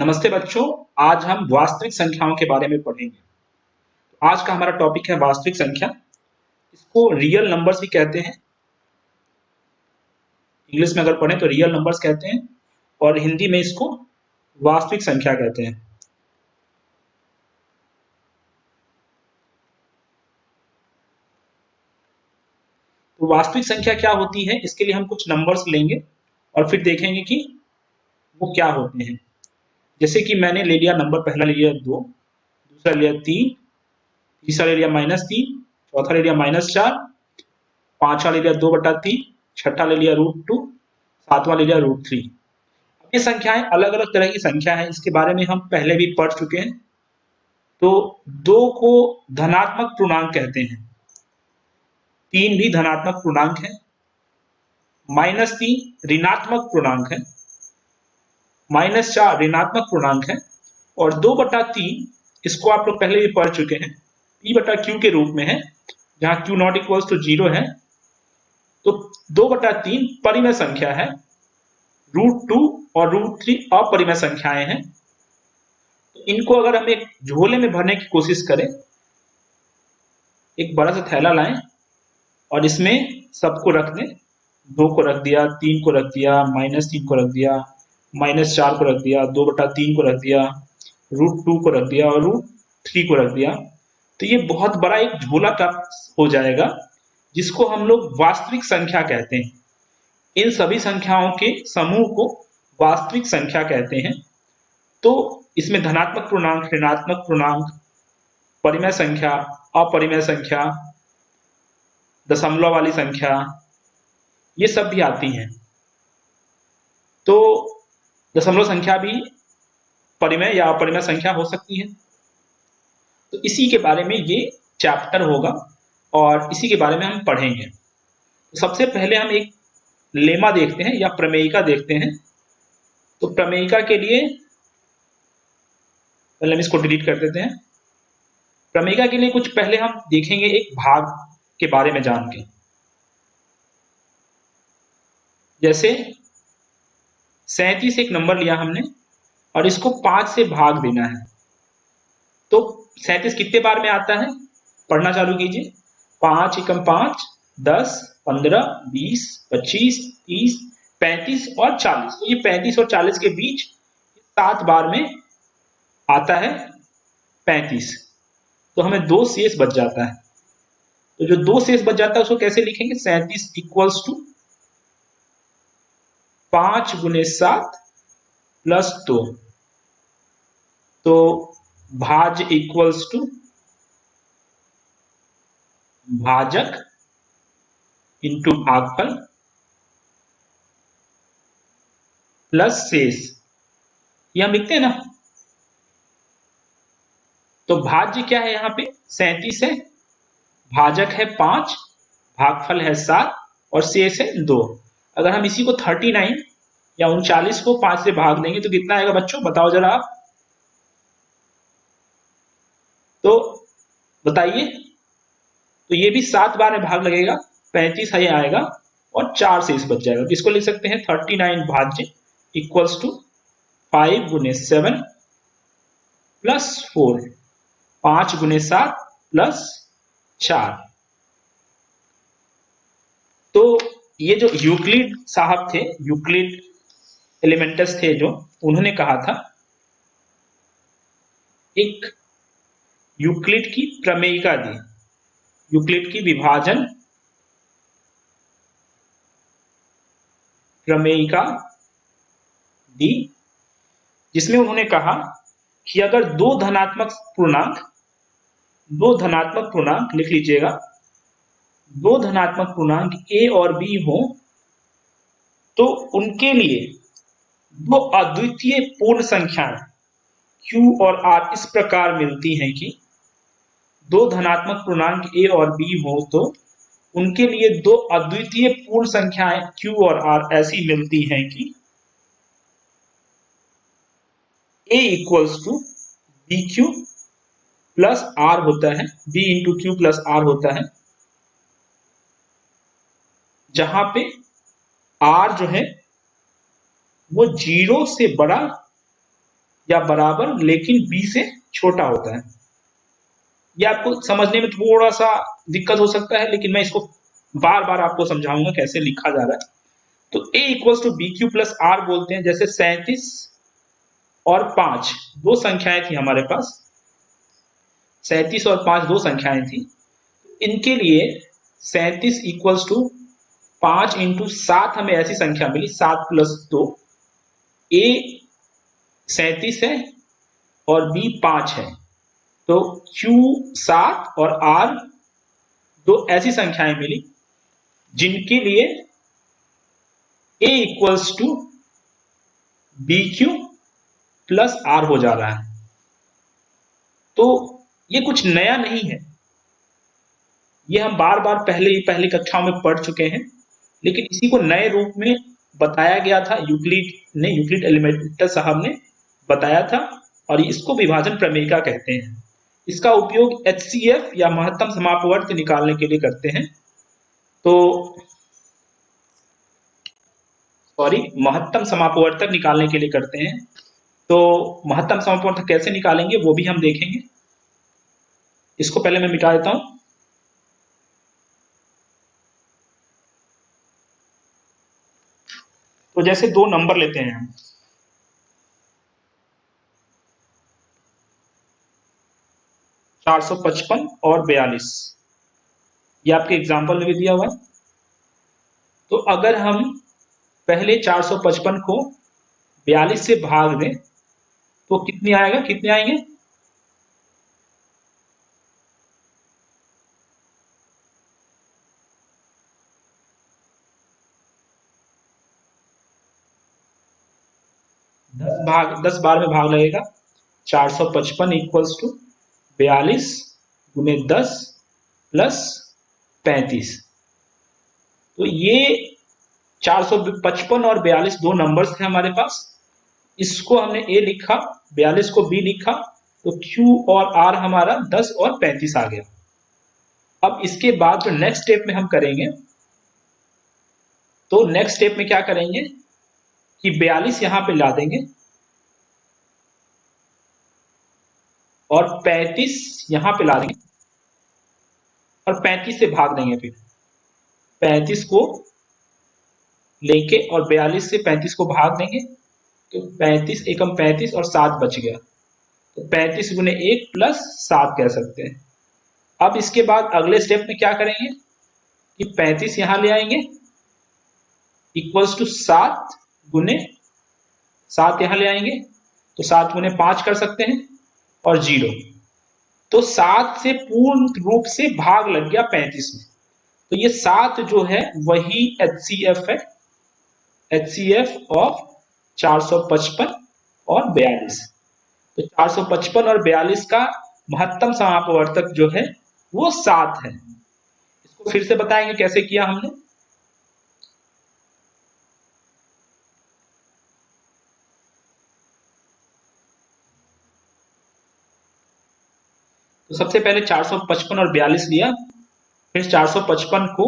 नमस्ते बच्चों। आज हम वास्तविक संख्याओं के बारे में पढ़ेंगे। आज का हमारा टॉपिक है वास्तविक संख्या। इसको रियल नंबर्स भी कहते हैं। इंग्लिश में अगर पढ़ें तो रियल नंबर्स कहते हैं और हिंदी में इसको वास्तविक संख्या कहते हैं। तो वास्तविक संख्या क्या होती है, इसके लिए हम कुछ नंबर्स लेंगे और फिर देखेंगे कि वो क्या होते हैं। जैसे कि मैंने ले लिया नंबर, पहला ले लिया 2, दूसरा ले लिया 3, तीसरा ले लिया -3, चौथा ले लिया -4, पांचवा ले लिया 2/3, छठा ले लिया √2, सातवां ले लिया √3। ये संख्याएं अलग अलग तरह की संख्या है, इसके बारे में हम पहले भी पढ़ चुके हैं। तो 2 को धनात्मक पूर्णांक कहते हैं, 3 भी धनात्मक पूर्णांक है, -3 ऋणात्मक पूर्णांक है, -4 ऋणात्मक पूर्णांक है और 2/3 इसको आप लोग पहले भी पढ़ चुके हैं, p/q के रूप में है, जहां q नॉट इक्वल्स टू 0 है। तो 2/3 परिमेय संख्या है, √2 और √3 अपरिमेय संख्याएं हैं। तो इनको अगर हम एक झोले में भरने की कोशिश करें, एक बड़ा सा थैला लाएं और इसमें सबको रख दें। 2 को रख दिया, 3 को रख दिया, -3 को रख दिया, -4 को रख दिया, 2/3 को रख दिया, √2 को रख दिया और √3 को रख दिया। तो ये बहुत बड़ा एक झोला प्राप्त हो जाएगा, जिसको हम लोग वास्तविक संख्या कहते हैं। इन सभी संख्याओं के समूह को वास्तविक संख्या कहते हैं। तो इसमें धनात्मक पूर्णांक, ऋणात्मक पूर्णांक, परिमेय संख्या, अपरिमेय संख्या, दशमलव वाली संख्या, ये सब भी आती हैं। तो दशमलव संख्या भी परिमेय या अपरिमेय संख्या हो सकती है। तो इसी के बारे में ये चैप्टर होगा और इसी के बारे में हम पढ़ेंगे। तो सबसे पहले हम एक लेमा देखते हैं या प्रमेयिका देखते हैं। तो प्रमेयिका के लिए पहले हम इसको डिलीट कर देते हैं। प्रमेयिका के लिए कुछ पहले हम देखेंगे एक भाग के बारे में जान के। जैसे 37 एक नंबर लिया हमने और इसको 5 से भाग देना है। तो 37 कितने बार में आता है, पढ़ना चालू कीजिए। 5 एकम 5, 10, 15, 20, 25, 30, 35 और 40। तो ये 35 और 40 के बीच 7 बार में आता है 35। तो हमें 2 शेष बच जाता है। तो जो 2 शेष बच जाता है उसको कैसे लिखेंगे, 37 इक्वल्स टू 5 × 7 + 2। तो भाज्य इक्वल्स टू भाजक इंटू भागफल प्लस शेष, ये हम लिखते हैं ना। तो भाज्य क्या है, यहाँ पे 37 है, भाजक है 5, भागफल है 7 और शेष है 2। अगर हम इसी को 39 या 39 को 5 से भाग देंगे तो कितना आएगा बच्चों, बताओ जरा आप। तो बताइए। तो ये भी 7 बार में भाग लगेगा, 35 ये आएगा और 4 शेष बच जाएगा। तो इसको लिख सकते हैं 39 भाज्य इक्वल्स टू 5 × 7 + 4, 5 × 7 + 4। तो ये जो यूक्लिड साहब थे, यूक्लिड एलिमेंटस थे जो, उन्होंने कहा था एक यूक्लिड की प्रमेयिका दी, यूक्लिड की विभाजन प्रमेयिका दी, जिसमें उन्होंने कहा कि अगर दो धनात्मक पूर्णांक लिख लीजिएगा, 2 धनात्मक पूर्णांक a और b हो तो उनके लिए 2 अद्वितीय पूर्ण संख्याएं q और r इस प्रकार मिलती हैं कि 2 धनात्मक पूर्णांक a और b हो तो उनके लिए 2 अद्वितीय पूर्ण संख्याएं q और r ऐसी मिलती हैं कि a equals to bq plus r होता है, b into q plus r होता है, जहां पे r जो है वो 0 से बड़ा या बराबर लेकिन b से छोटा होता है। ये आपको समझने में थोड़ा सा दिक्कत हो सकता है, लेकिन मैं इसको बार बार आपको समझाऊंगा कैसे लिखा जा रहा है। तो a equals to B Q plus R बोलते हैं। जैसे 37 और 5 दो संख्याएं थी हमारे पास, 37 और 5 दो संख्याएं थी। इनके लिए 37 इक्वल्स टू 5 इंटू 7 हमें ऐसी संख्या मिली, 7 प्लस 2। a 37 है और b 5 है, तो q 7 और r दो ऐसी संख्याएं मिली जिनके लिए a equals to B Q plus R हो जा रहा है। तो ये कुछ नया नहीं है, ये हम बार बार पहली कक्षाओं में पढ़ चुके हैं, लेकिन इसी को नए रूप में बताया गया था। यूक्लिड एलिमेंटर साहब ने बताया था, और इसको विभाजन प्रमेयिका कहते हैं। इसका उपयोग एचसीएफ या महत्तम समापवर्त निकालने के लिए करते हैं। तो महत्तम समापवर्तक निकालने के लिए करते हैं। तो महत्तम समापवर्तक कैसे निकालेंगे वो भी हम देखेंगे। इसको पहले मैं मिटा देता हूं। तो जैसे दो नंबर लेते हैं हम, 455 और 42, ये आपके एग्जाम्पल में भी दिया हुआ है। तो अगर हम पहले 455 को 42 से भाग दें तो कितने आएंगे? 10 बार में भाग लगेगा। 455 इक्वल्स टू 42 गुने 10 प्लस 35। तो ये 455 और 42 दो नंबर्स थे हमारे पास। इसको हमने a लिखा, 42 को b लिखा, तो q और r हमारा 10 और 35 आ गया। अब इसके बाद जो नेक्स्ट स्टेप में हम करेंगे, तो नेक्स्ट स्टेप में क्या करेंगे कि 42 यहां पे ला देंगे और 35 यहां पे ला देंगे और 35 से भाग देंगे। फिर 35 को लेके और 42 से 35 को भाग देंगे, तो 35 एकम 35 और 7 बच गया, तो 35 गुने 1 प्लस 7 कह सकते हैं। अब इसके बाद अगले स्टेप में क्या करेंगे कि 35 यहां ले आएंगे इक्वल्स टू 7 गुने 7 यहां ले आएंगे, तो 7 गुने 5 कर सकते हैं और 0। तो 7 से पूर्ण रूप से भाग लग गया 35 में। तो ये 7 जो है वही एचसीएफ है, एचसीएफ ऑफ 455 और 42। तो 455 और 42 का महत्तम समापवर्तक जो है वो 7 है। इसको फिर से बताएंगे कैसे किया हमने। तो सबसे पहले 455 और 42 लिया, फिर 455 को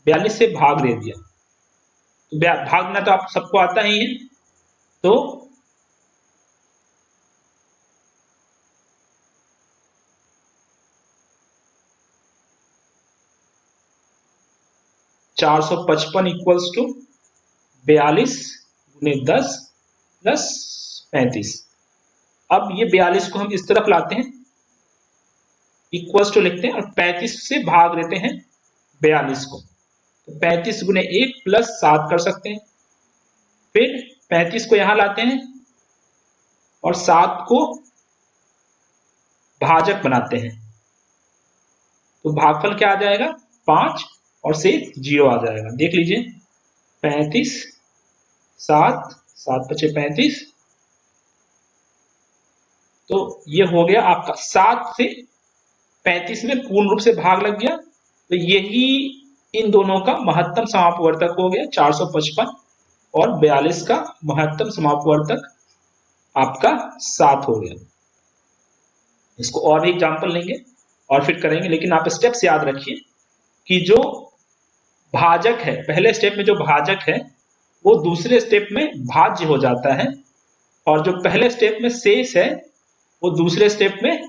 42 से भाग दे दिया। तो भागना तो आप सबको आता ही है, तो 455 इक्वल्स टू 42 गुने 10 प्लस 35। अब ये 42 को हम इस तरफ लाते हैं, इक्वल्स टू लिखते हैं और 35 से भाग देते हैं 42 को, तो 35 गुने 1 प्लस 7 कर सकते हैं। फिर 35 को यहां लाते हैं और 7 को भाजक बनाते हैं, तो भागफल क्या आ जाएगा 5 और से 0 आ जाएगा। देख लीजिए 35 7 7 5 35, तो ये हो गया आपका 7 से 35 में पूर्ण रूप से भाग लग गया। तो यही इन दोनों का महत्तम समापवर्तक हो गया 455 और 42 का महत्तम समापवर्तक आपका 7 हो गया। इसको और भी एग्जांपल लेंगे और फिर करेंगे, लेकिन आप स्टेप्स याद रखिए कि जो भाजक है, पहले स्टेप में जो भाजक है वो दूसरे स्टेप में भाज्य हो जाता है, और जो पहले स्टेप में शेष है वो दूसरे स्टेप में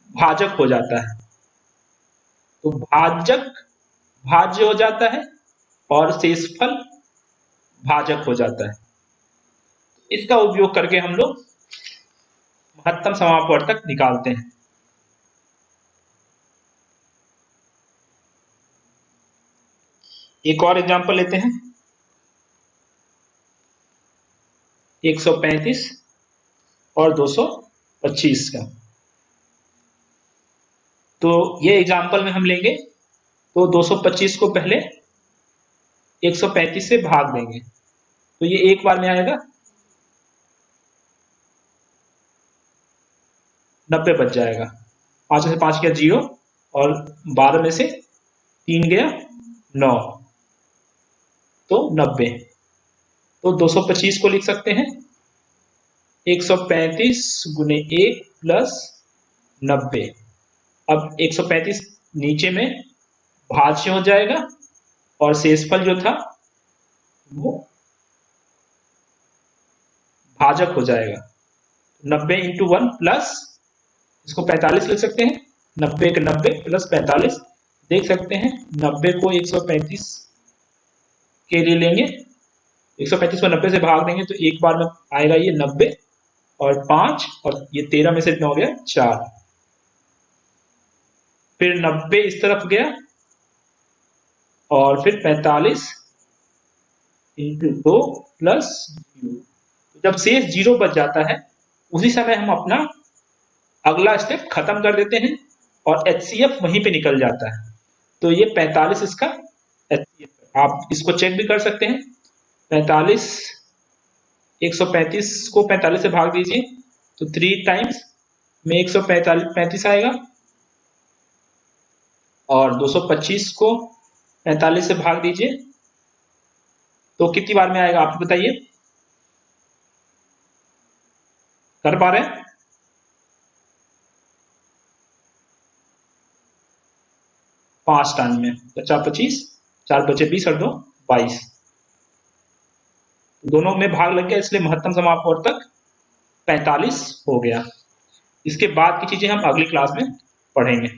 भाजक हो जाता है। तो भाजक भाज्य हो जाता है और शेषफल भाजक हो जाता है। इसका उपयोग करके हम लोग महत्तम समापवर्तक निकालते हैं। एक और एग्जांपल लेते हैं, 135 और 225 का। तो ये एग्जांपल में हम लेंगे तो 225 को पहले 135 से भाग देंगे तो ये एक बार में आएगा 90 बच जाएगा। 5 में से 5 गया 0 और 12 में से 3 गया 9 तो 90। तो 225 को लिख सकते हैं 135 गुने 1 प्लस 90। अब 135 नीचे में भाज्य हो जाएगा और शेषफल जो था वो भाजक हो जाएगा। 90 इंटू 1 प्लस, इसको 45 लिख सकते हैं, 90 के 90 प्लस 45। देख सकते हैं 90 को 135 के लिए लेंगे, 135 को 90 से भाग देंगे तो एक बार में आएगा ये 90 और 5 और ये 13 में से 9 गया 4। फिर 90 इस तरफ गया और फिर 45 इंटू 2 प्लस 0। जब शेष 0 बच जाता है उसी समय हम अपना अगला स्टेप खत्म कर देते हैं और HCF वहीं पे निकल जाता है। तो ये 45 इसका HCF है। आप इसको चेक भी कर सकते हैं। 45 135 को 45 से भाग दीजिए तो 3 टाइम्स में 135 आएगा और 225 को 45 से भाग दीजिए तो कितनी बार में आएगा आप बताइए, कर पा रहे हैं? 5 टाइम में 50 25, 4 बचे 20 और 2 22। दोनों में भाग लग गया इसलिए महत्तम समापवर्तक 45 हो गया। इसके बाद की चीजें हम अगली क्लास में पढ़ेंगे।